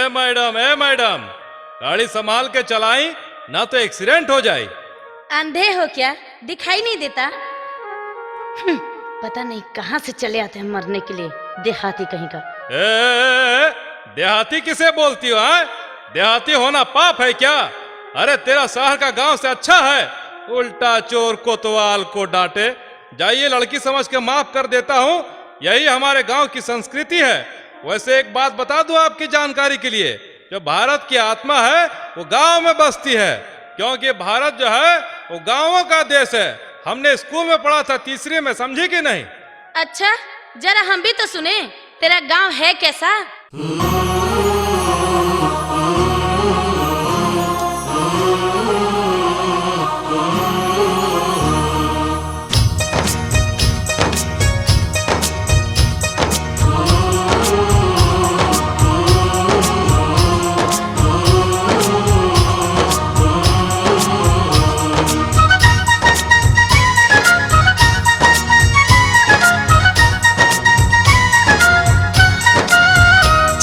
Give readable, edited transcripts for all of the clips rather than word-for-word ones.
ए madam, गाड़ी संभाल के चलाई, ना तो एक्सीडेंट हो जाए। अंधे हो क्या? दिखाई नहीं देता? पता नहीं कहाँ से चले आते हैं मरने के लिए, देहाती कहीं का। देहाती किसे बोलती हो? देहाती होना पाप है क्या? अरे तेरा शहर का गांव से अच्छा है, उल्टा चोर कोतवाल को डांटे। जाइए, लड़की समझ के माफ कर देता हूँ, यही हमारे गांव की संस्कृति है। वैसे एक बात बता दूं आपकी जानकारी के लिए, जो भारत की आत्मा है वो गांव में बसती है, क्योंकि भारत जो है वो गांवों का देश है। हमने स्कूल में पढ़ा था, तीसरी में, समझी कि नहीं? अच्छा, जरा हम भी तो सुने, तेरा गांव है कैसा?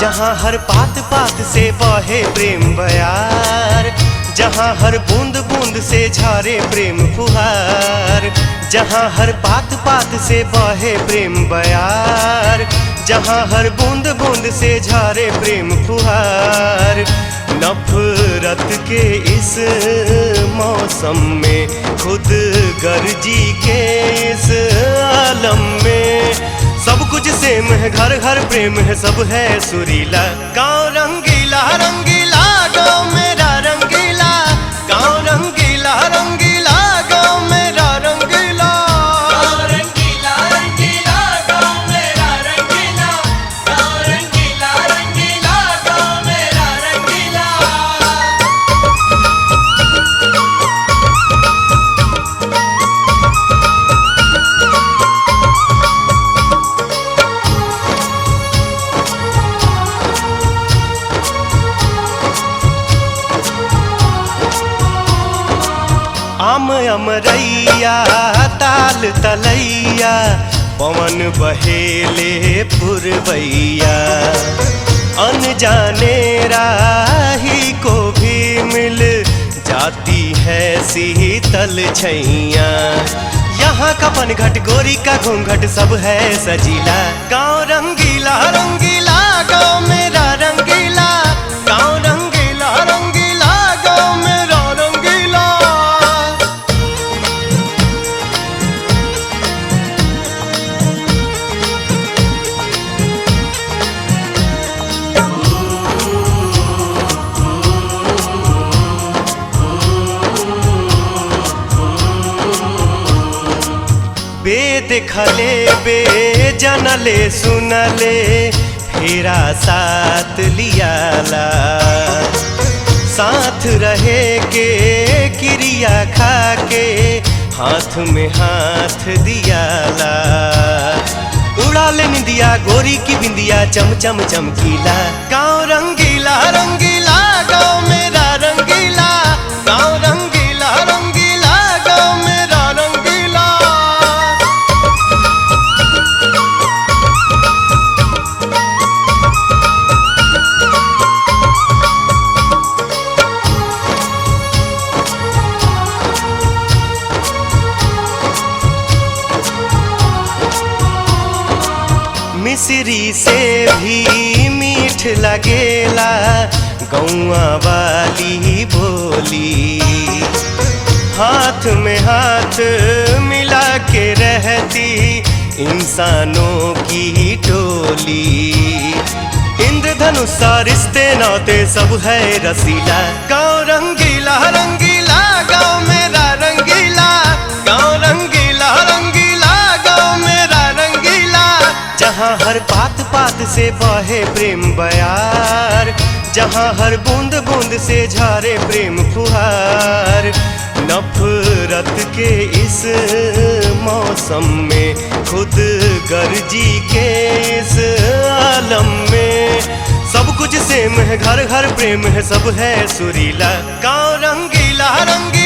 जहाँ हर बात बात से बहे प्रेम बयार, जहाँ हर बूंद बूंद से झरे प्रेम फुहार, जहाँ हर बात बात से बहे प्रेम बयार, जहाँ हर बूंद बूंद से झरे प्रेम फुहार। नफरत के इस मौसम में, खुद गर्जी के इस आलम में, सब कुछ सेम है, घर घर प्रेम है, सब है सुरीला। गाँव रंगीला रंगीला, गाँव मेरा रंगीला, गाँव रंगीला रंगीला, गाँव मेरा रंगीला। रंगीला रंगीला, गाँव मेरा रंगीला, गाँव रंगीला रंगीला, गाँव मेरा रंगीला। आम अमरैया, ताल तलैया, पवन बहेले पुरवैया, अनजाने राही को भी मिल जाती है शीतल छैया। यहाँ का पनघट, गोरी का घूंघट, सब है सजीला। गाँव रंगीला रंगीला, गाँव मेरा रंगीला, गाँव रंगीला रंगीला, गाँव मेरा रंगीला। बेद खले बे जनले सुनले, फेरा साथ लियाला, साथ रहे के क्रिया खा के, हाथ में हाथ दियाला। उड़ा ले निंदिया, गोरी की बिंदिया, चम चम चमकीला। गाँव रंगीला रंगीला, गाँव मेरा रंगीला, गाँव रंगीला रंगीला, गाँव मेरा रंगीला। मिश्री से भी मीठ लगेला गौआ वाली बोली, हाथ में हाथ मिला के रहती इंसानों की टोली। इंद्रधनुष रिश्ते नाते सब है रसीला। गाँव रंगीला रंगीला, गाँव मेरा रंगीला, गाँव रंगीला रंगीला, गाँव मेरा रंगीला। जहाँ हर बात बात से बहे प्रेम बयार, जहाँ हर बूंद बूंद से झरे प्रेम फुहार। नफरत के इस मौसम में, खुद गर्जी के इस आलम में, सब कुछ सेम है, घर घर प्रेम है, सब है सुरीला। गाँव रंगीला रंगीला।